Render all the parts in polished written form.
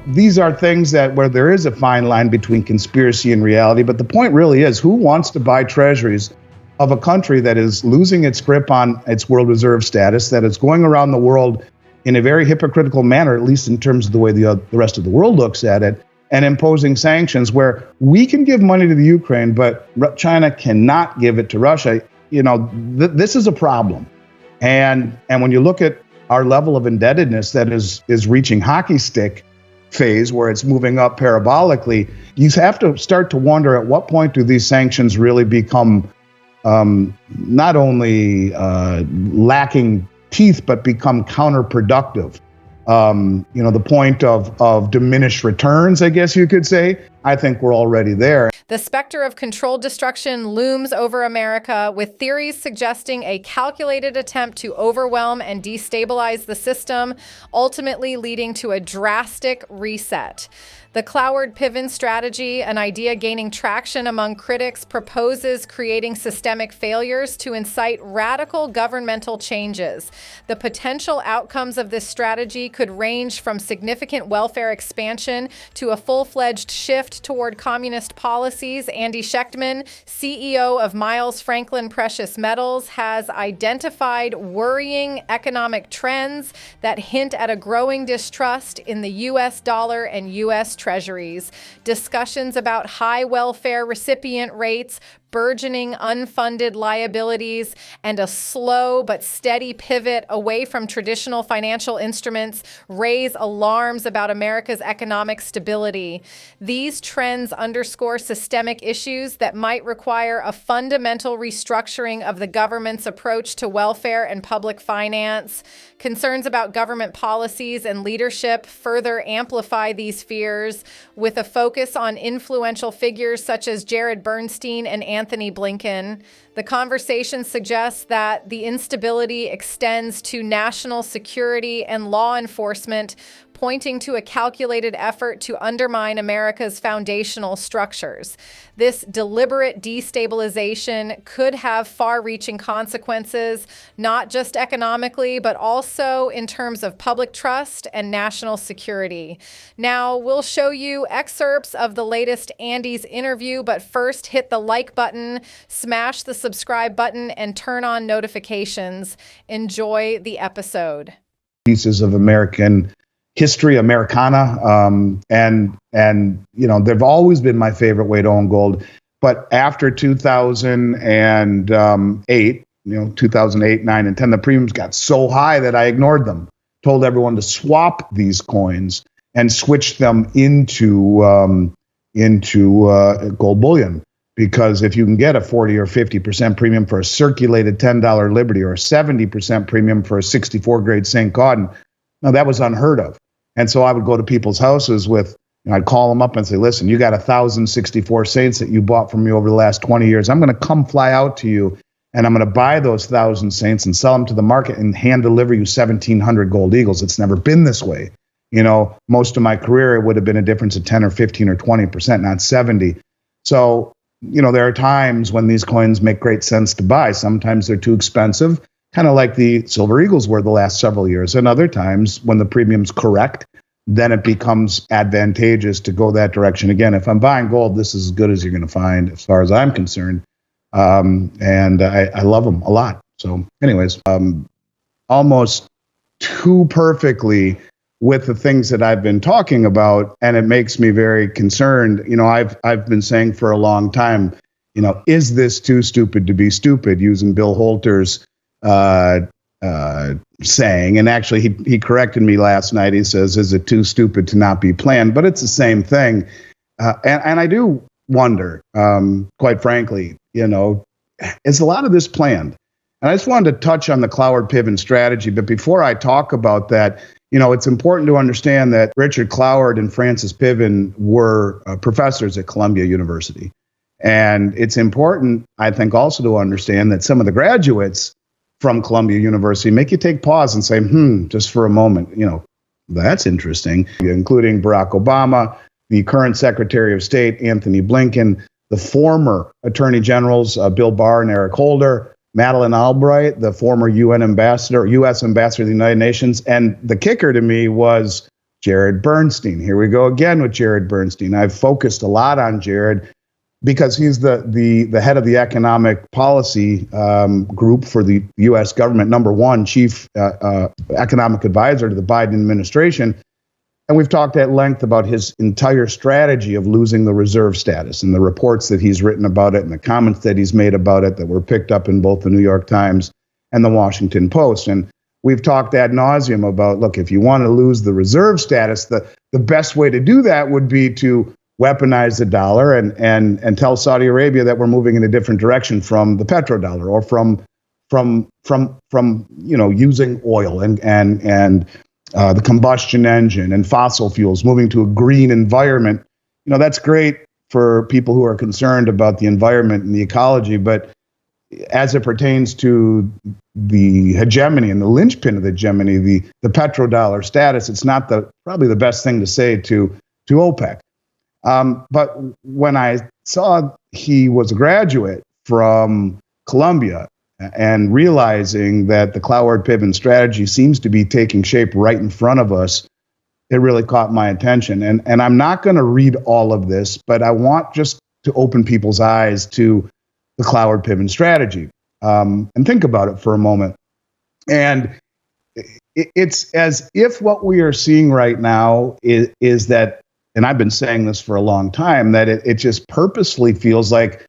These are things that where there is a fine line between conspiracy and reality. But the point really is, who wants to buy treasuries of a country that is losing its grip on its world reserve status, that is going around the world in a very hypocritical manner, at least in terms of the way the rest of the world looks at it, and imposing sanctions where we can give money to the Ukraine, but China cannot give it to Russia? This is a problem. And when you look at our level of indebtedness that is reaching hockey stick phase, where it's moving up parabolically, you have to start to wonder, at what point do these sanctions really become not only lacking teeth, but become counterproductive? The point of diminished returns, I guess you could say. I think we're already there. The specter of controlled destruction looms over America, with theories suggesting a calculated attempt to overwhelm and destabilize the system, ultimately leading to a drastic reset. The Cloward-Piven strategy, an idea gaining traction among critics, proposes creating systemic failures to incite radical governmental changes. The potential outcomes of this strategy could range from significant welfare expansion to a full-fledged shift toward communist policies. Andy Schectman, CEO of Miles Franklin Precious Metals, has identified worrying economic trends that hint at a growing distrust in the U.S. dollar and U.S. treasuries. Discussions about high welfare recipient rates, burgeoning unfunded liabilities, and a slow but steady pivot away from traditional financial instruments raise alarms about America's economic stability. These trends underscore systemic issues that might require a fundamental restructuring of the government's approach to welfare and public finance. Concerns about government policies and leadership further amplify these fears, with a focus on influential figures such as Jared Bernstein and Anthony Blinken. The conversation suggests that the instability extends to national security and law enforcement, pointing to a calculated effort to undermine America's foundational structures. This deliberate destabilization could have far-reaching consequences, not just economically, but also in terms of public trust and national security. Now, we'll show you excerpts of the latest Andy's interview, but first hit the like button, smash the subscribe button, and turn on notifications. Enjoy the episode. Pieces of American history, Americana, and they've always been my favorite way to own gold. But after 2008, 2008, 9, and 10, the premiums got so high that I ignored them. Told everyone to swap these coins and switch them into gold bullion. Because if you can get a 40 or 50% premium for a circulated $10 Liberty, or a 70% premium for a 64 grade St. Gaudens, now that was unheard of. And so I would go to people's houses I'd call them up and say, listen, you got 1,064 Saints that you bought from me over the last 20 years. I'm going to come fly out to you, and I'm going to buy those 1,000 Saints and sell them to the market and hand deliver you 1,700 Gold Eagles. It's never been this way. Most of my career, it would have been a difference of 10 or 15 or 20%, not 70. So, there are times when these coins make great sense to buy. Sometimes they're too expensive, kind of like the Silver Eagles were the last several years. And other times, when the premium's correct, then it becomes advantageous to go that direction. Again, if I'm buying gold, this is as good as you're going to find, as far as I'm concerned. And I love them a lot. So anyways, almost too perfectly with the things that I've been talking about, and it makes me very concerned. I've been saying for a long time, is this too stupid to be stupid, using Bill Holter's saying. And actually, he corrected me last night. He says, is it too stupid to not be planned? But it's the same thing. And I do wonder, quite frankly, is a lot of this planned? And I just wanted to touch on the Cloward-Piven strategy. But before I talk about that, it's important to understand that Richard Cloward and Francis Piven were professors at Columbia University. And it's important, I think, also to understand that some of the graduates from Columbia University make you take pause and say, just for a moment, that's interesting, including Barack Obama, the current Secretary of State, Anthony Blinken, the former Attorney Generals, Bill Barr and Eric Holder, Madeleine Albright, the former U.S. ambassador to the United Nations. And the kicker to me was Jared Bernstein. Here we go again with Jared Bernstein. I've focused a lot on Jared because he's the head of the economic policy group for the U.S. government, number one chief economic advisor to the Biden administration. And we've talked at length about his entire strategy of losing the reserve status and the reports that he's written about it and the comments that he's made about it that were picked up in both the New York Times and the Washington Post. And we've talked ad nauseum about, look, if you want to lose the reserve status, the best way to do that would be to weaponize the dollar and tell Saudi Arabia that we're moving in a different direction from the petrodollar or from using oil and the combustion engine and fossil fuels, moving to a green environment. That's great for people who are concerned about the environment and the ecology, but as it pertains to the hegemony and the linchpin of the hegemony, the petrodollar status, it's not probably the best thing to say to OPEC. But when I saw he was a graduate from Columbia and realizing that the Cloward-Piven strategy seems to be taking shape right in front of us, it really caught my attention. And I'm not going to read all of this, but I want just to open people's eyes to the Cloward-Piven strategy and think about it for a moment. And it's as if what we are seeing right now is that, and I've been saying this for a long time, that it just purposefully feels like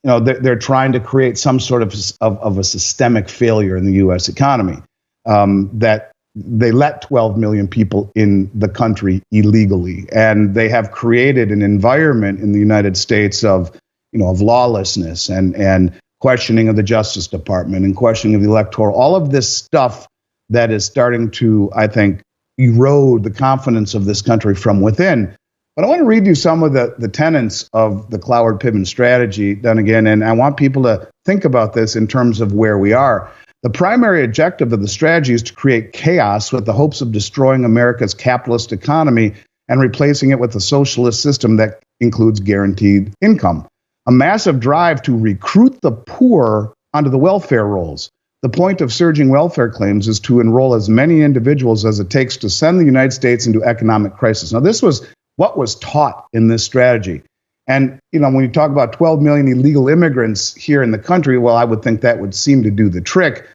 they're trying to create some sort of a systemic failure in the U.S. economy, that they let 12 million people in the country illegally, and they have created an environment in the United States of lawlessness and questioning of the Justice Department and questioning of the electoral, all of this stuff that is starting to, I think, erode the confidence of this country from within. But I want to read you some of the tenets of the Cloward-Piven strategy done again, and I want people to think about this in terms of where we are. The primary objective of the strategy is to create chaos with the hopes of destroying America's capitalist economy and replacing it with a socialist system that includes guaranteed income. A massive drive to recruit the poor onto the welfare rolls. The point of surging welfare claims is to enroll as many individuals as it takes to send the United States into economic crisis. Now, this was what was taught in this strategy. And, when you talk about 12 million illegal immigrants here in the country, well, I would think that would seem to do the trick.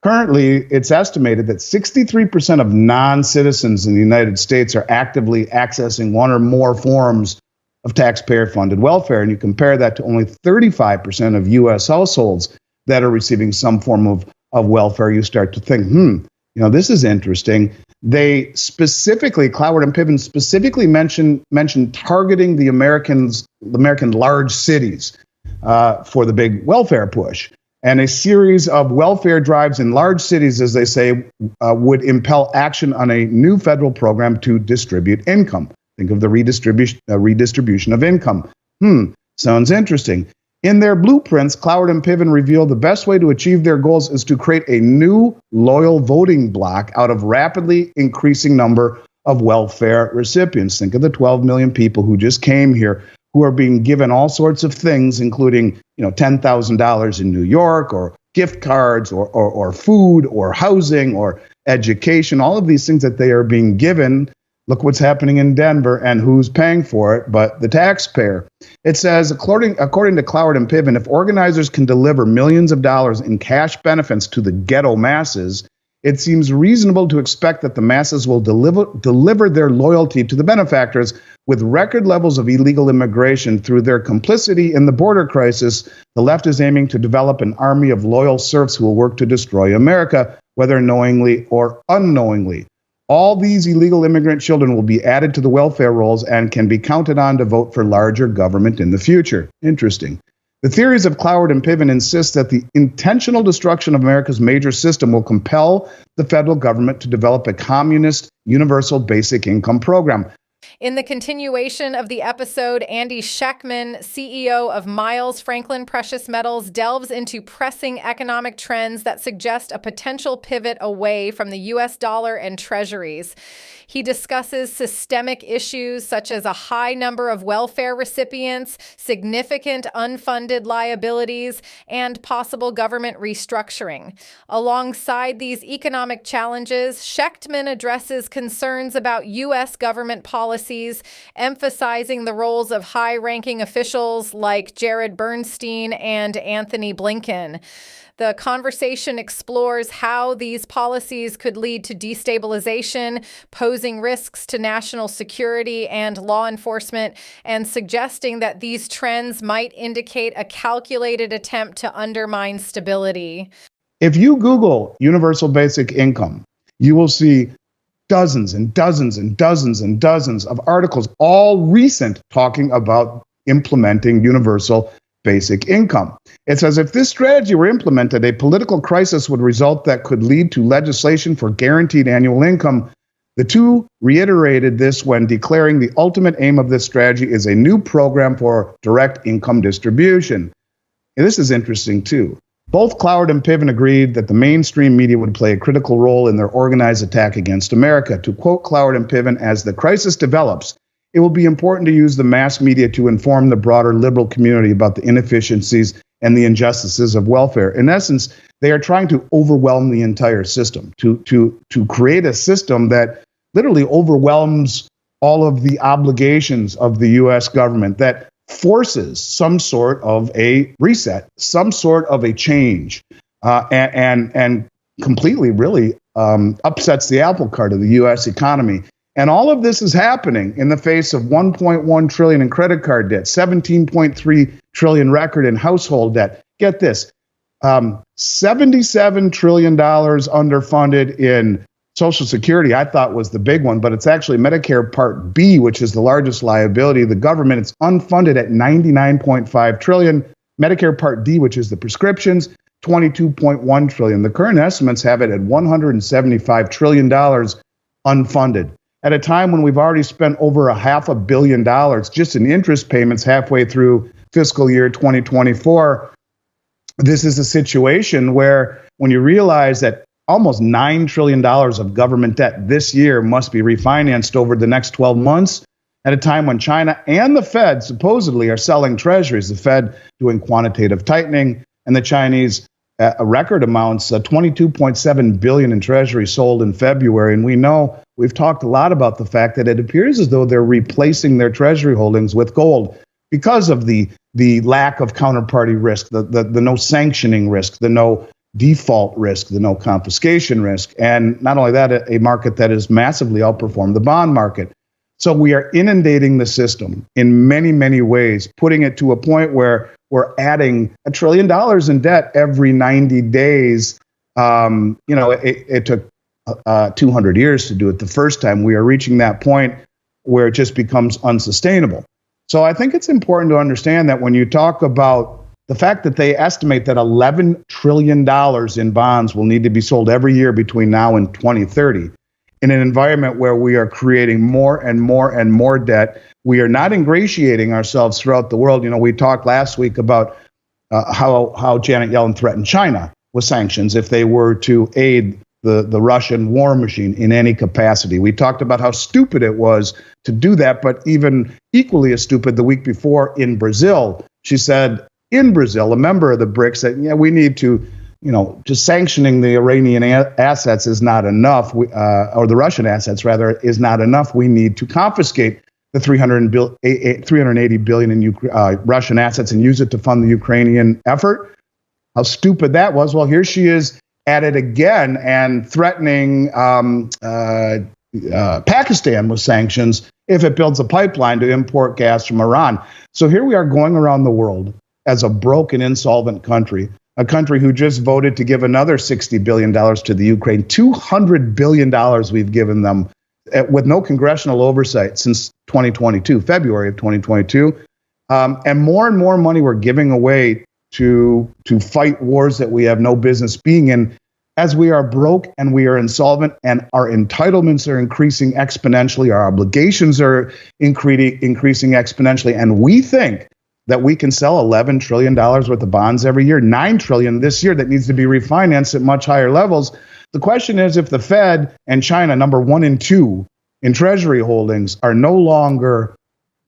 Currently, it's estimated that 63% of non-citizens in the United States are actively accessing one or more forms of taxpayer-funded welfare. And you compare that to only 35% of U.S. households that are receiving some form of welfare, you start to think, this is interesting. They specifically, Cloward and Piven specifically mentioned targeting the American large cities for the big welfare push. And a series of welfare drives in large cities, as they say, would impel action on a new federal program to distribute income. Think of the redistribution of income. Sounds interesting. In their blueprints, Cloward and Piven reveal the best way to achieve their goals is to create a new loyal voting bloc out of rapidly increasing number of welfare recipients. Think of the 12 million people who just came here, who are being given all sorts of things, including $10,000 in New York, or gift cards, or food, or housing, or education. All of these things that they are being given. Look what's happening in Denver, and who's paying for it but the taxpayer. It says, according to Cloward and Piven, if organizers can deliver millions of dollars in cash benefits to the ghetto masses, it seems reasonable to expect that the masses will deliver their loyalty to the benefactors. With record levels of illegal immigration through their complicity in the border crisis, the left is aiming to develop an army of loyal serfs who will work to destroy America, whether knowingly or unknowingly. All these illegal immigrant children will be added to the welfare rolls and can be counted on to vote for larger government in the future. Interesting. The theories of Cloward and Piven insist that the intentional destruction of America's major system will compel the federal government to develop a communist universal basic income program. In the continuation of the episode, Andy Schectman, CEO of Miles Franklin Precious Metals, delves into pressing economic trends that suggest a potential pivot away from the U.S. dollar and treasuries. He discusses systemic issues such as a high number of welfare recipients, significant unfunded liabilities, and possible government restructuring. Alongside these economic challenges, Schectman addresses concerns about U.S. government policies, emphasizing the roles of high-ranking officials like Jared Bernstein and Anthony Blinken. The conversation explores how these policies could lead to destabilization, posing risks to national security and law enforcement, and suggesting that these trends might indicate a calculated attempt to undermine stability. If you Google universal basic income, you will see dozens and dozens and dozens and dozens of articles, all recent, talking about implementing universal basic income. It says if this strategy were implemented, a political crisis would result that could lead to legislation for guaranteed annual income. The two reiterated this when declaring the ultimate aim of this strategy is a new program for direct income distribution. And this is interesting too. Both Cloward and Piven agreed that the mainstream media would play a critical role in their organized attack against America. To quote Cloward and Piven, as the crisis develops, it will be important to use the mass media to inform the broader liberal community about the inefficiencies and the injustices of welfare. In essence, they are trying to overwhelm the entire system, to create a system that literally overwhelms all of the obligations of the U.S. government, that forces some sort of a reset, some sort of a change, and completely really upsets the apple cart of the U.S. economy. And all of this is happening in the face of $1.1 trillion in credit card debt, $17.3 trillion record in household debt. Get this, $77 trillion underfunded in Social Security, I thought was the big one, but it's actually Medicare Part B, which is the largest liability of the government. It's unfunded at $99.5 trillion. Medicare Part D, which is the prescriptions, $22.1 trillion. The current estimates have it at $175 trillion unfunded. At a time when we've already spent over $500 million just in interest payments halfway through fiscal year 2024, this is a situation where when you realize that almost $9 trillion of government debt this year must be refinanced over the next 12 months, at a time when China and the Fed supposedly are selling treasuries, the Fed doing quantitative tightening, and the Chinese record amounts, $22.7 billion in treasuries sold in February. And we know, we've talked a lot about the fact that it appears as though they're replacing their treasury holdings with gold because of the lack of counterparty risk, the no sanctioning risk, the no default risk, the no confiscation risk. And not only that, a market that has massively outperformed the bond market. So we are inundating the system in many, many ways, putting it to a point where we're adding $1 trillion in debt every 90 days. It took 200 years to do it the first time. We are reaching that point where it just becomes unsustainable. So I think it's important to understand that when you talk about the fact that they estimate that $11 trillion in bonds will need to be sold every year between now and 2030, in an environment where we are creating more and more and more debt, we are not ingratiating ourselves throughout the world. You know, we talked last week about how Janet Yellen threatened China with sanctions if they were to aid the Russian war machine in any capacity. We talked about how stupid it was to do that, but even equally as stupid the week before in Brazil. She said, in Brazil, a member of the BRICS, that we need to, just sanctioning the Iranian assets is not enough, or the Russian assets rather, is not enough. We need to confiscate the $380 billion in Russian assets and use it to fund the Ukrainian effort. How stupid that was. Well, here she is at it again and threatening Pakistan with sanctions if it builds a pipeline to import gas from Iran. So here we are going around the world as a broken, insolvent country, a country who just voted to give another $60 billion to the Ukraine, $200 billion we've given them with no congressional oversight since 2022, February of 2022. And more money we're giving away to fight wars that we have no business being in, as we are broke and we are insolvent and our entitlements are increasing exponentially, our obligations are increasing exponentially, and we think that we can sell $11 trillion worth of bonds every year, $9 trillion this year that needs to be refinanced at much higher levels. The question is, if the Fed and China, number 1 and 2 in treasury holdings are no longer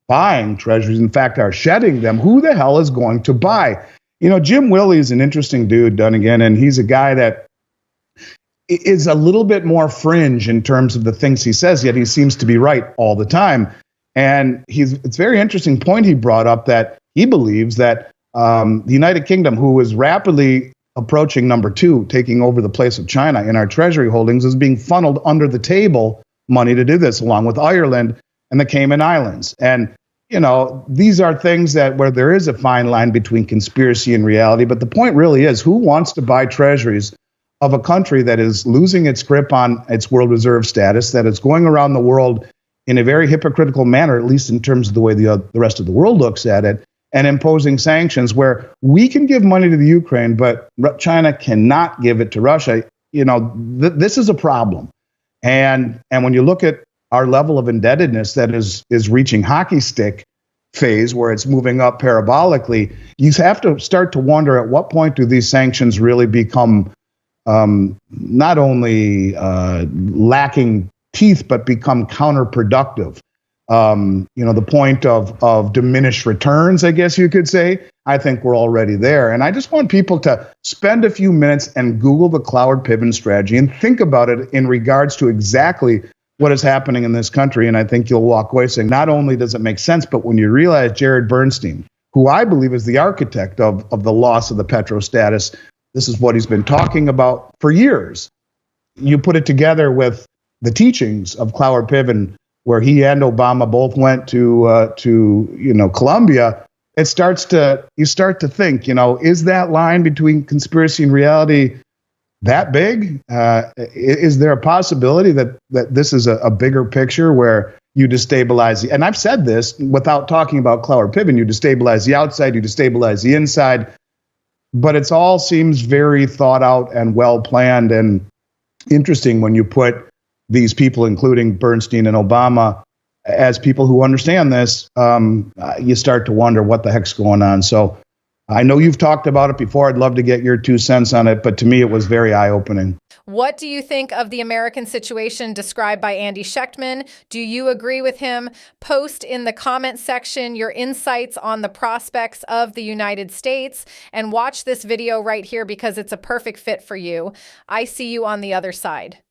buying treasuries, in fact, are shedding them, who the hell is going to buy? You know, Jim Willey is an interesting dude, Dunnigan, and he's a guy that is a little bit more fringe in terms of the things he says, yet he seems to be right all the time. And it's a very interesting point he brought up that he believes that the United Kingdom, who is rapidly approaching number 2, taking over the place of China in our treasury holdings, is being funneled under the table money to do this, along with Ireland and the Cayman Islands. And, you know, these are things that where there is a fine line between conspiracy and reality. But the point really is, who wants to buy treasuries of a country that is losing its grip on its world reserve status, that is going around the world in a very hypocritical manner, at least in terms of the way the rest of the world looks at it, and imposing sanctions where we can give money to the Ukraine, but China cannot give it to Russia? You know, this is a problem. And when you look at our level of indebtedness that is reaching hockey stick phase, where it's moving up parabolically, you have to start to wonder, at what point do these sanctions really become not only lacking teeth, but become counterproductive? You know, the point of diminished returns, I guess you could say. I think we're already there. And I just want people to spend a few minutes and Google the Cloward-Piven strategy and think about it in regards to exactly what is happening in this country. And I think you'll walk away saying, not only does it make sense, but when you realize Jared Bernstein, who I believe is the architect of the loss of the petro status, this is what he's been talking about for years. You put it together with the teachings of Cloward-Piven, where he and Obama both went to Colombia. You start to think, is that line between conspiracy and reality that big? Is there a possibility that this is a bigger picture where you destabilize and I've said this without talking about Cloward-Piven, you destabilize the outside, you destabilize the inside, but it's all seems very thought out and well planned and interesting when you put these people, including Bernstein and Obama, as people who understand this. You start to wonder what the heck's going on. So I know you've talked about it before. I'd love to get your 2 cents on it, but to me, it was very eye-opening. What do you think of the American situation described by Andy Schectman? Do you agree with him? Post in the comment section your insights on the prospects of the United States, and watch this video right here because it's a perfect fit for you. I see you on the other side.